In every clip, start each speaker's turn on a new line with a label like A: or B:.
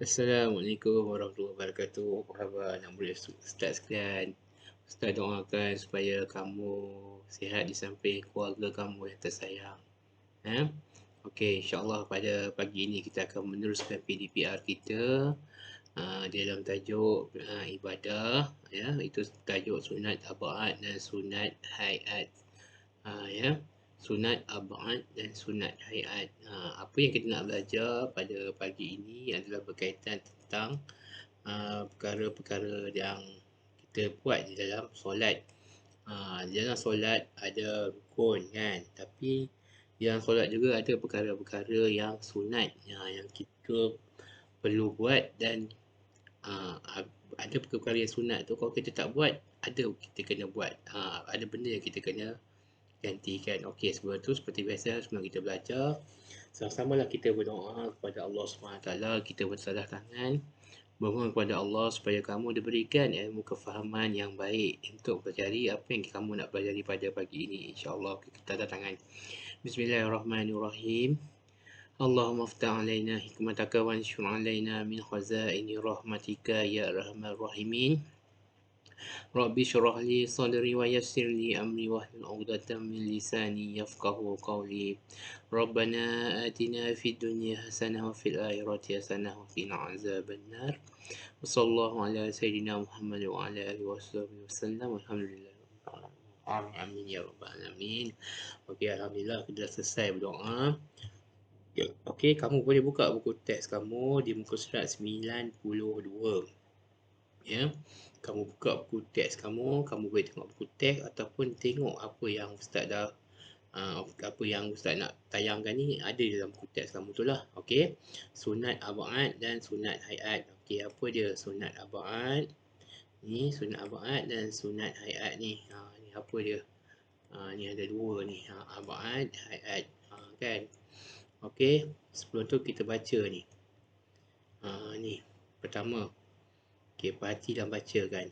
A: Assalamualaikum warahmatullahi wabarakatuh. Apa khabar anak murid Ustaz sekalian? Ustaz doakan supaya kamu sihat di samping keluarga kamu yang tersayang. Okey, insyaAllah pada pagi ini kita akan meneruskan PDPR kita dalam tajuk ibadah. Itu tajuk sunat ab'ad dan sunat hayat. Sunat ab'ad dan sunat hayat. Apa yang kita nak belajar pada pagi ini adalah berkaitan tentang perkara-perkara yang kita buat di dalam solat. Di dalam solat ada rukun kan, tapi di dalam solat juga ada perkara-perkara yang sunat yang kita perlu buat, dan ada perkara yang sunat tu kalau kita tak buat, ada kita kena buat, ada benda yang kita kena gantikan. Okey, sebelum tu seperti biasa sebelum kita belajar, sama-samalah kita berdoa kepada Allah SWT. Kita bersalah tangan, memohon kepada Allah supaya kamu diberikan ilmu kefahaman yang baik untuk pelajari apa yang kamu nak pelajari pada pagi ini, insyaAllah. Kita tanda tangan. Bismillahirrahmanirrahim. Allahumma aftah alaina hikmataka wa anshur alaina min khazaini rahmatika ya arhamar rahimin. Rabbi syrah li sadri wa yassir li amri wahlul 'uqdatam min lisani yafqahu qawli. Rabbana atina fid dunya hasanah wa fil akhirati hasanah wa qina azabannar. Wassallallahu ala sayyidina Muhammad wa ala alihi wasallam. Alhamdulillah. Amin ya rabbal alamin. Okey, alhamdulillah kita dah selesai berdoa. Okey, kamu boleh buka buku teks kamu di muka surat 92. Kamu buka buku teks kamu boleh tengok buku teks ataupun tengok apa yang Ustaz dah apa yang Ustaz nak tayangkan ni ada di dalam buku teks kamu tu lah. Okey, sunat ab'ad dan sunat hayat. Okey, apa dia sunat ab'ad ni, sunat ab'ad dan sunat hayat ni? Ni apa dia? Ni ada dua ni, ab'ad, hayat, kan? Okey, sebelum tu kita baca ni. Ni pertama. Okey, perhati dan baca kan.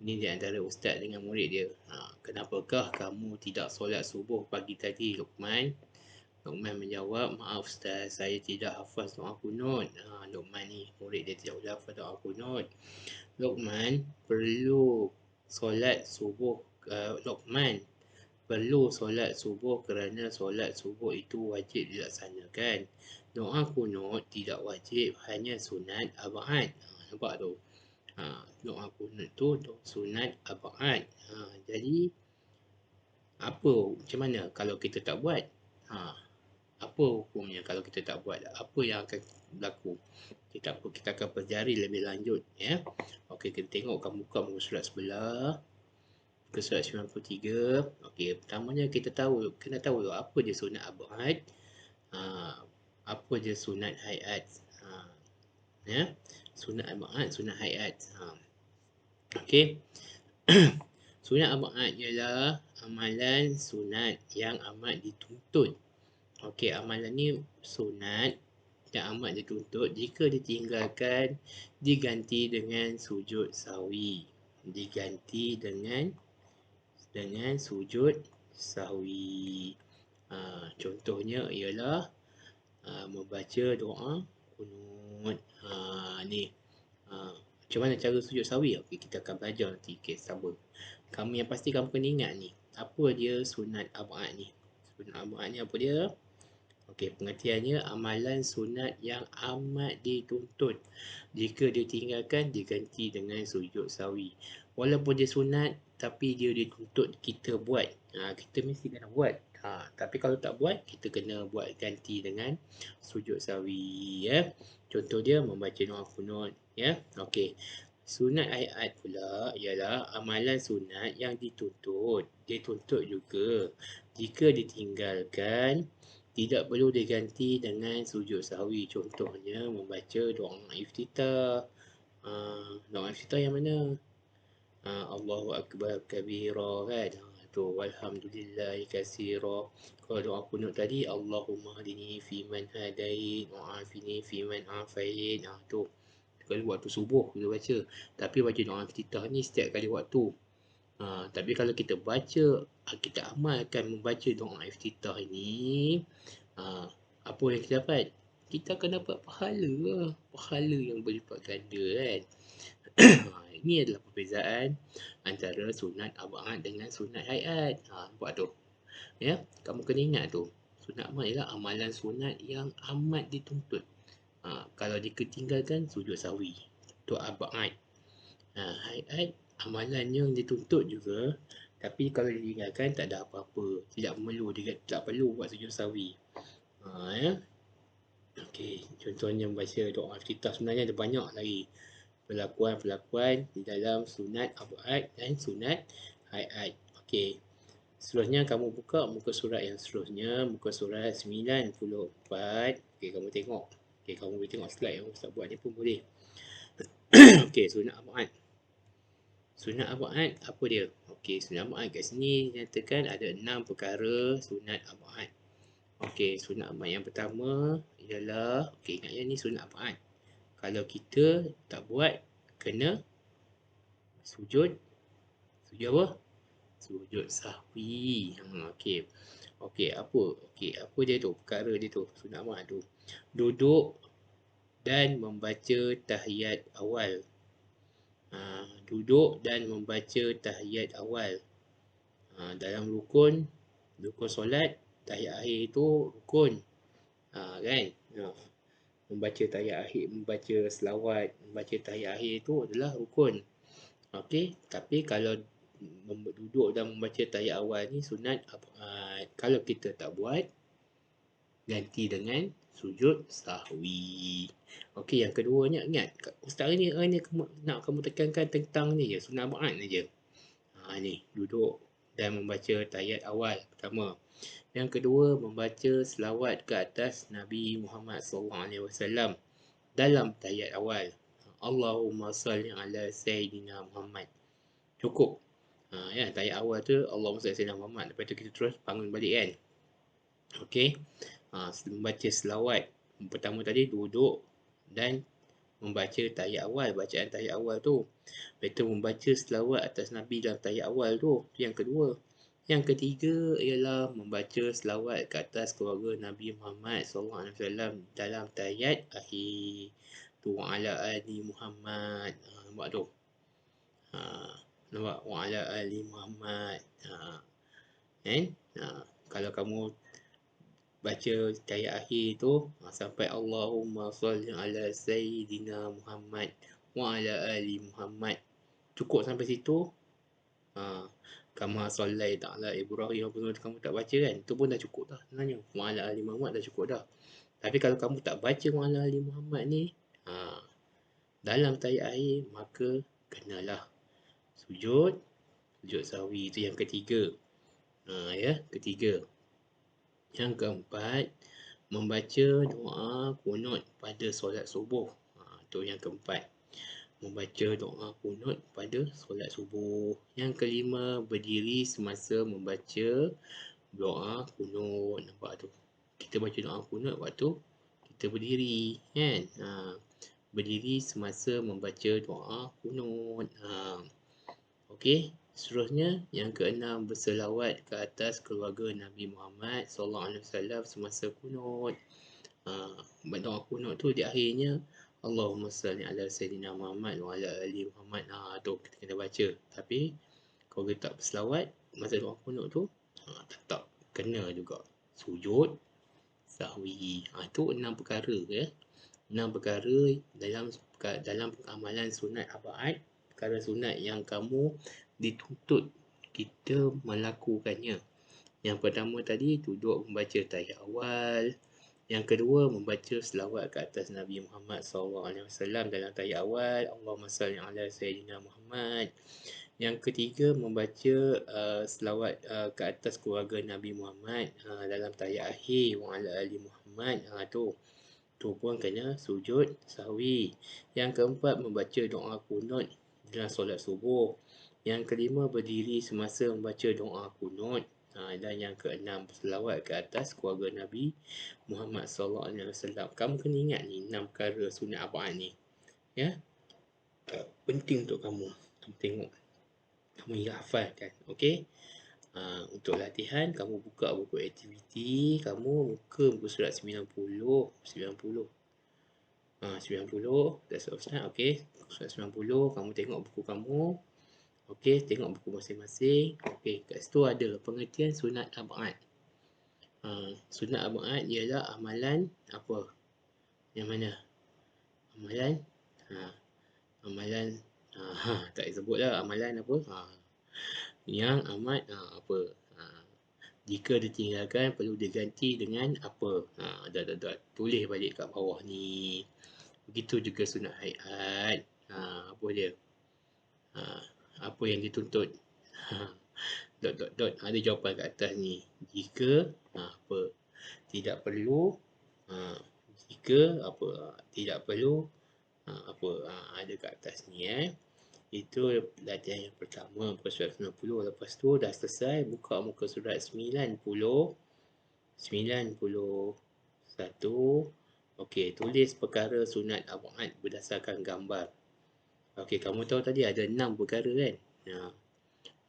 A: Ini di antara ustaz dengan murid dia. Kenapakah kamu tidak solat subuh pagi tadi, Luqman? Luqman menjawab, maaf ustaz, saya tidak hafaz doa kunut. Luqman ni murid dia tidak boleh hafaz doa kunut. Luqman perlu solat subuh. Luqman perlu solat subuh kerana solat subuh itu wajib dilaksanakan. Doa kunut tidak wajib, hanya sunat ab'ad. Nampak tu? Doa kunut tu sunat ab'ad. Jadi macam mana kalau kita tak buat? Apa hukumnya kalau kita tak buat? Apa yang akan berlaku? Kita akan pelajari lebih lanjut, ya. Okey, kita tengok, kamu buka muka surat sebelah, muka surat 93. Okey, pertamanya kita kena tahu apa dia sunat ab'ad, apa dia sunat hayat. Sunat ab'ad, sunat hayat. Okey. Sunat ab'ad ialah amalan sunat yang amat dituntut. Okey, amalan ni sunat yang amat dituntut. Jika ditinggalkan, diganti dengan sujud sahwi. Diganti dengan sujud sahwi. Contohnya ialah membaca doa kunut. Ni. Macam mana cara sujud sahwi? Okey, kita akan belajar nanti. Okey, sabar. Kamu yang pasti kamu kena ingat ni. Apa dia sunat ab'ad ni? Sunat ab'ad ni apa dia? Okey, pengertiannya amalan sunat yang amat dituntut. Jika ditinggalkan, diganti dengan sujud sahwi. Walaupun dia sunat, tapi dia dituntut kita buat. Kita mesti kena buat. Tapi kalau tak buat, kita kena buat ganti dengan sujud sahwi, ya. Contoh dia membaca doa kunut, ya. Okey. Sunat hayat pula ialah amalan sunat yang dituntut. Dituntut juga. Jika ditinggalkan, tidak perlu diganti dengan sujud sahwi. Contohnya membaca doa iftitah. Doa iftitah yang mana? Allahu Akbar kabira, kan? Tu walhamdulillahi katsira. Kalau doa kunut tadi, Allahumma hadini fi man hadait wa afini fi man afait. Tu kalau waktu subuh kita baca. Tapi baca doa iftitah ni setiap kali waktu. Tapi kalau kita baca, kita amalkan membaca doa iftitah ini, apa yang kita dapat? kita akan dapat pahala yang berlipat ganda kan. Ini adalah perbezaan antara sunat abad dengan sunat hayat. Nampak tu. Ya, kamu kena ingat tu. Sunat abad ialah amalan sunat yang amat dituntut. Kalau diketinggalkan, sujud sahwi. Tu abad. Hayat, amalan yang dituntut juga. Tapi kalau ditinggalkan, tak ada apa-apa. Tidak perlu buat sujud sahwi. Ya. Okey, contohnya membaca doa iftitah, sebenarnya ada banyak lagi perlakuan-perlakuan di dalam sunat abad dan sunat hayat. Okey, seterusnya kamu buka muka surat yang seterusnya, muka surat 94. Okey, kamu tengok. Okey, kamu boleh tengok slide yang Ustaz buat ni pun boleh. Okey, sunat abad. Sunat abad apa dia? Okey, sunat abad kat sini nyatakan ada 6 perkara sunat abad. Okey, sunat abad yang pertama ialah, okey, ingat ya, ni sunat abad. Kalau kita tak buat, kena sujud apa? Sujud sahwi. Okey. Okey, apa? Okey, apa dia tu? Perkara dia tu, sunat abad tu. Duduk dan membaca tahiyat awal. Duduk dan membaca tahiyat awal. Dalam rukun solat, tahiyat akhir tu rukun. Kan? Membaca tahiyat akhir, membaca selawat, membaca tahiyat akhir tu adalah rukun. Okey, tapi kalau duduk dan membaca tahiyat awal ni sunat. Kalau kita tak buat, ganti dengan sujud sahwi. Okey, yang keduanya, ingat Ustaz ni nak kamu tekankan tentang ni je, sunat abad ni je. Ni duduk dan membaca tahiyat awal pertama. Yang kedua, membaca selawat ke atas Nabi Muhammad SAW dalam tahiyat awal. Allahumma salli ala Sayyidina Muhammad. Cukup. Ya, tahiyat awal tu Allahumma salli ala Sayyidina Muhammad. Lepas tu kita terus bangun balik kan. Okey. Membaca selawat. Pertama tadi duduk dan membaca tahiyat awal, bacaan tahiyat awal tu. Lepas tu membaca selawat atas Nabi dalam tahiyat awal tu. Yang kedua. Yang ketiga ialah membaca selawat ke atas keluarga Nabi Muhammad SAW dalam tahiyat akhir. Tu ala ali Muhammad. Nampak tu. Nampak? Wa ala ali Muhammad. Kalau kamu baca tahiyat akhir tu sampai Allahumma salli ala Sayyidina Muhammad wa ala ali Muhammad, cukup sampai situ. Kama sallai ta'ala Ibrahim apa semua kamu tak baca kan, tu pun dah cukup dah sebenarnya. Wa ala ali Muhammad dah cukup dah. Tapi kalau kamu tak baca wa ala ali Muhammad ni dalam tahiyat akhir, maka kenalah sujud sahwi. Itu yang ketiga. Ketiga. Yang keempat, membaca doa kunut pada solat subuh. Itu yang keempat. Membaca doa kunut pada solat subuh. Yang kelima, berdiri semasa membaca doa kunut. Nampak tu? Kita baca doa kunut waktu kita berdiri kan. Berdiri semasa membaca doa kunut. Okey. Seterusnya, yang keenam, berselawat ke atas keluarga Nabi Muhammad SAW semasa kunut. Doa kunut tu di akhirnya Allahumma salli ala Sayyidina Muhammad wa ala ali Muhammad. Tu kita kena baca. Tapi kalau kita tak berselawat masa doa kunut tu, tetap kena juga sujud sahwi. Itu 6 perkara ya. 6 perkara dalam amalan sunat abad. Perkara sunat yang kamu dituntut kita melakukannya. Yang pertama tadi, duduk membaca tahiyat awal. Yang kedua, membaca selawat ke atas Nabi Muhammad SAW dalam tahiyat awal. Allahumma salli ala Sayyidina Muhammad. Yang ketiga, membaca selawat ke atas keluarga Nabi Muhammad dalam tahiyat akhir. Wa ala ali Muhammad. Tu pun kena sujud sahwi. Yang keempat, membaca doa kunut dalam solat subuh. Yang kelima, berdiri semasa membaca doa kunut. Dan yang keenam, selawat ke atas keluarga Nabi Muhammad SAW. Kamu kena ingat ni 6 perkara sunat abad ni. Ya. Penting untuk kamu tengok. Kamu hafalkan. Okey. Untuk latihan, kamu buka buku aktiviti, kamu buka buku surat 90, 90. 90, dah selesai, okey. Surat 90, kamu tengok buku kamu. Okey, tengok buku masing-masing. Okey, kat situ ada pengertian sunat ab'ad. Sunat ab'ad ialah amalan apa? Yang mana? Amalan, amalan, tak sebutlah amalan apa. Yang amat apa? Jika ditinggalkan perlu diganti dengan apa? Dah. Tulis balik kat bawah ni. Begitu juga sunat hayat. Apa dia? Apa yang dituntut? Ada jawapan kat atas ni. Jika apa? Tidak perlu. Jika apa? Tidak perlu. Apa? Ada kat atas ni Itu latihan yang pertama, muka surat 90. Lepas tu dah selesai, buka muka surat 90. 91. Okey, tulis perkara sunat ab'ad berdasarkan gambar. Okey, kamu tahu tadi ada 6 perkara kan?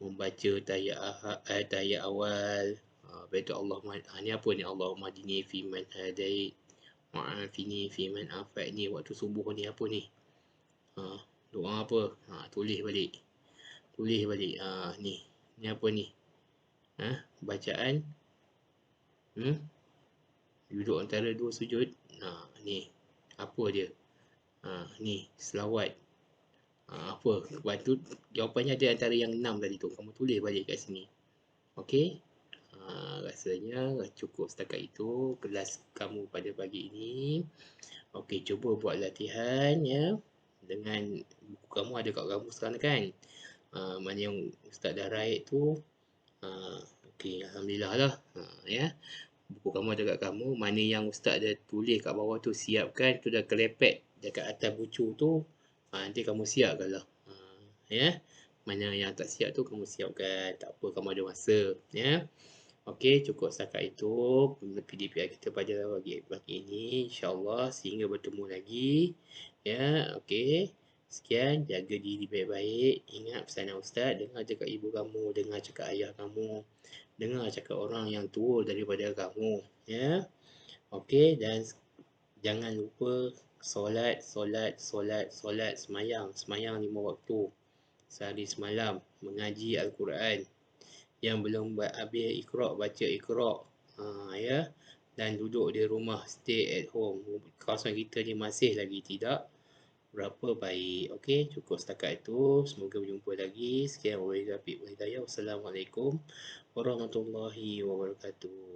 A: Membaca tahiyat awal. Lepas tu Allahumma, ni apa ni? Allahumma dini fi man hadait. Wa'afini fi man afat ni. Waktu subuh ni apa ni? Doa apa? Tulis balik. Ni. Ni apa ni? Bacaan. Duduk antara dua sujud. Ni. Apa dia? Ni. Selawat. Apa? Lepas tu jawapannya ada antara yang 6 tadi tu. Kamu tulis balik kat sini. Okey? Rasanya cukup setakat itu kelas kamu pada pagi ini. Okey, cuba buat latihan ya. Dengan buku kamu ada kat kamu sekarang kan? Mana yang Ustaz dah write tu. Okey, alhamdulillah lah. Ya. Buku kamu ada kat kamu. Mana yang Ustaz dah tulis kat bawah tu siapkan, tu dah kelepek dekat atas bucu tu. Nanti kamu siapkan lah. Ya. Mana yang tak siap tu kamu siapkan. Tak apa, kamu ada masa. Ya. Okey, cukup setakat itu PDPR kita pada pagi ini. InsyaAllah sehingga bertemu lagi. Ya, okey. Sekian, jaga diri baik-baik. Ingat pesanan Ustaz, dengar cakap ibu kamu, dengar cakap ayah kamu, dengar cakap orang yang tua daripada kamu. Ya, okey. Dan jangan lupa solat, semayang 5 waktu. Sehari semalam, mengaji Al-Quran. Yang belum habis Iqra', baca Iqra'. Ya. Dan duduk di rumah, stay at home. Kawasan kita ni masih lagi tidak berapa baik. Okey, cukup setakat itu. Semoga berjumpa lagi. Sekian, wabillahi taufiq wal hidayah. Wassalamualaikum warahmatullahi wabarakatuh.